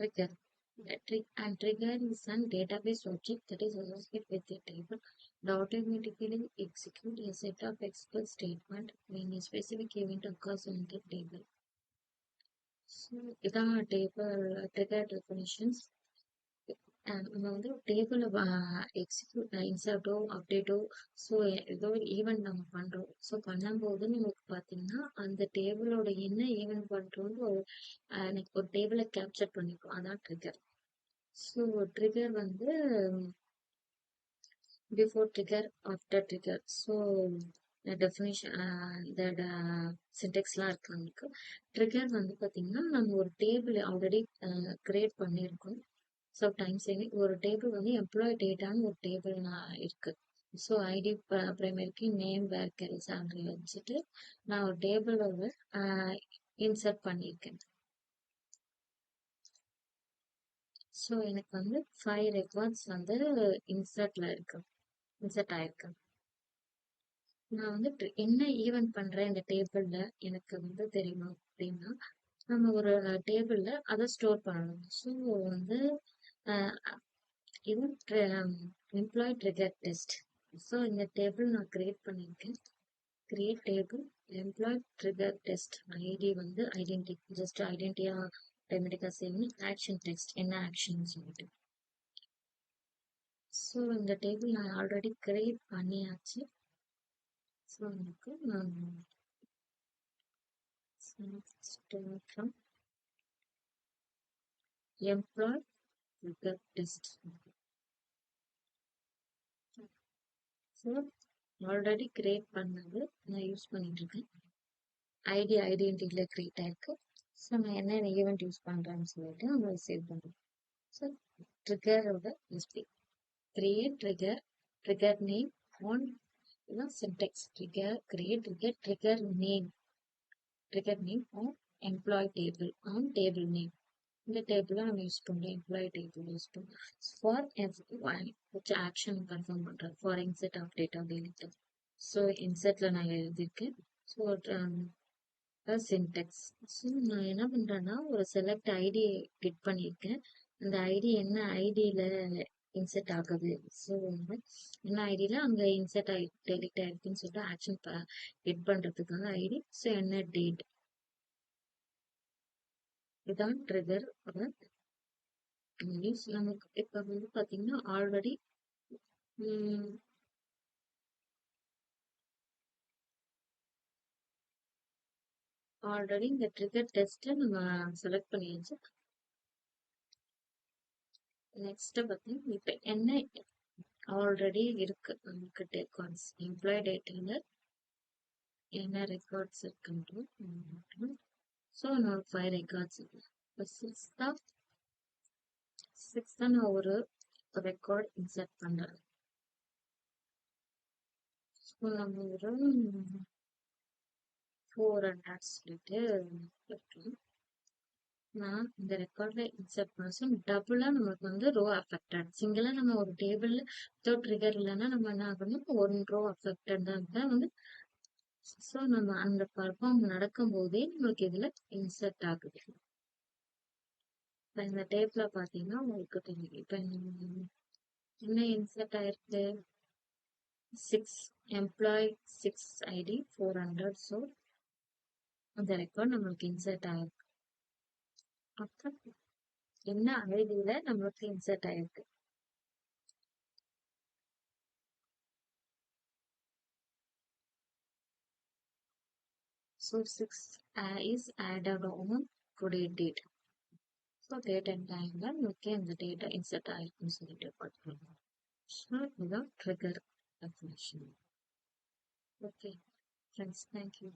Trigger. And trigger is an database object that is associated with a table that automatically execute a set of express statement when a specific event occurs on the table. So, இதான் table trigger definitions. நம்ம வந்து டேபிளை execute இன்சர்ட்டோ அப்டேட்டோ so ஏதோ ஒரு event நம்ம பண்ணுறோம். So பண்ணும்போது நமக்கு பார்த்தீங்கன்னா அந்த டேபிளோட என்ன ஈவெண்ட் பண்ணுறோன்னு எனக்கு ஒரு டேபிளை கேப்சர் பண்ணிக்கும். அதான் ட்ரிகர். ஸோ ட்ரிகர் வந்து before trigger after trigger. So definition இதோட சின்டெக்ஸ்லாம் இருக்கு நமக்கு. ட்ரிகர் வந்து பார்த்தீங்கன்னா நம்ம ஒரு டேபிள் ஆல்ரெடி கிரியேட் பண்ணியிருக்கோம். ஸோ டைம் சேவிங் ஒரு டேபிள் வந்து எம்ப்ளாயி டேட்டான்னு ஒரு டேபிள் இருக்கு. ஸோ ஐடி பிரைமரிக்கு நேம் வேர்க்கரி சேலரி வச்சுட்டு நான் ஒரு டேபிளோட இன்சர்ட் பண்ணியிருக்கேன். ஸோ எனக்கு வந்து 5 ரெக்கார்ட்ஸ் வந்து இன்சர்ட் ஆயிருக்கு. நான் வந்து என்ன ஈவெண்ட் பண்றேன் இந்த டேபிள்ல எனக்கு வந்து தெரியும் அப்படின்னா நம்ம ஒரு டேபிள்ல அதை ஸ்டோர் பண்ணணும். ஸோ வந்து இது எம்ப்ளாயி ட்ரிகர் டெஸ்ட். ஸோ இந்த டேபிள் நான் கிரியேட் பண்ணியிருக்கேன். Create table employee trigger test ID வந்து ஐடென்டி ஜஸ்ட் ஐடென்டியா ஆட்டோமேட்டிக்கா சேவ் ஆக்ஷன் டெக்ஸ்ட் என்ன ஆக்ஷன் சொல்லிட்டு. ஸோ இந்த டேபிள் நான் ஆல்ரெடி கிரியேட் பண்ணியாச்சு. ஸோ எனக்கு from employee trigger test. So already create பண்ணது நான் யூஸ் பண்ணிட்டு இருக்கேன். ஐடென்டிட்டியில கிரியேட் ஆயிருக்கு. ஸோ நான் என்ன ஈவெண்ட் யூஸ் பண்றேன்னு சொல்லிட்டு அதை சேவ் பண்ணுறேன். ஸோ ட்ரிகரோட SP create trigger name on syntax create trigger name on employee table on table name. இந்த டேபிள நம்ம யூஸ் பண்ணுறோம். எம்ப்ளாயி டேபிள் யூஸ் பண்ணுறோம் ஃபார் which ஆக்ஷன் கன்ஃபார்ம் பண்ணுறேன் for insert of data delete. So இன்செர்ட்ல நான் எழுதியிருக்கேன். ஸோ சின்டெக்ஸ். ஸோ நான் என்ன பண்றேன்னா ஒரு செலக்ட் ஐடி கிளிக் பண்ணியிருக்கேன். அந்த ஐடி என்ன ஐடியில இன்செர்ட் ஆகுது. ஸோ வந்து என்ன ஐடியில அங்க இன்செர்ட் டெலிட் ஆயிருக்குன்னு சொல்லிட்டு ஆக்ஷன் கிளிக் பண்றதுக்கான ஐடி. ஸோ என்ன டேட். இதான் ட்ரிகர். நமக்கு இப்ப வந்து பாத்தீங்கன்னா ஆல்ரெடி இந்த ட்ரிகர் டெஸ்ட் நம்ம செலக்ட் பண்ணியாச்சு. நெக்ஸ்ட் பார்த்தீங்கன்னா இப்ப என்ன ஆல்ரெடி இருக்கு நமக்கு ரெக்கார்ட்ஸ் எம்ப்ளாயி டேட்டால என்ன ரெக்கார்ட்ஸ் இருக்குன்றோம். ஸோ நான் 5 ரெக்கார்ட்ஸ் இருக்கு. இப்போ சிக்ஸ்த் நான் ஒரு ரெக்கார்ட் இன்சர்ட் பண்றேன். ஸோ நம்ம ஒரு 400 சொல்லிட்டு இருக்கேன். நான் இந்த ரெக்கார்ட்ல இன்சர்ட் பண்ண டபுளா நமக்கு வந்து ரோ அஃபெக்டட். சிங்கிளா நம்ம ஒரு டேபிள்ல ட்ரிகர் இல்லைன்னா நம்ம என்ன ஆகணும் ஒன் ரோ அஃபெக்டட் தான் வந்து. ஸோ நம்ம அந்த பர்ஃபார்ம் நடக்கும் போதே நம்மளுக்கு இதுல இன்சர்ட் ஆகுது. இப்ப இந்த டேப்ல பாத்தீங்கன்னா உங்களுக்கு தெரியும். இப்ப என்ன இன்சர்ட் ஆயிருக்கு 6 எம்ப்ளாயி 6 ஐடி 400. ஸோ அந்த ரெக்கார்ட் நம்மளுக்கு இன்சர்ட் ஆயிருக்கு. அப்புறம் என்ன ஐடியில நம்மளுக்கு இன்சர்ட் ஆயிருக்கு. So 6 is added on today date. So date and time ல நமக்கு இந்த data insert ஆயிருக்குன்னு சொல்லிட்டு பார்த்துக்கலாம். So இதுதான் trigger definition. Okay, friends, thank you.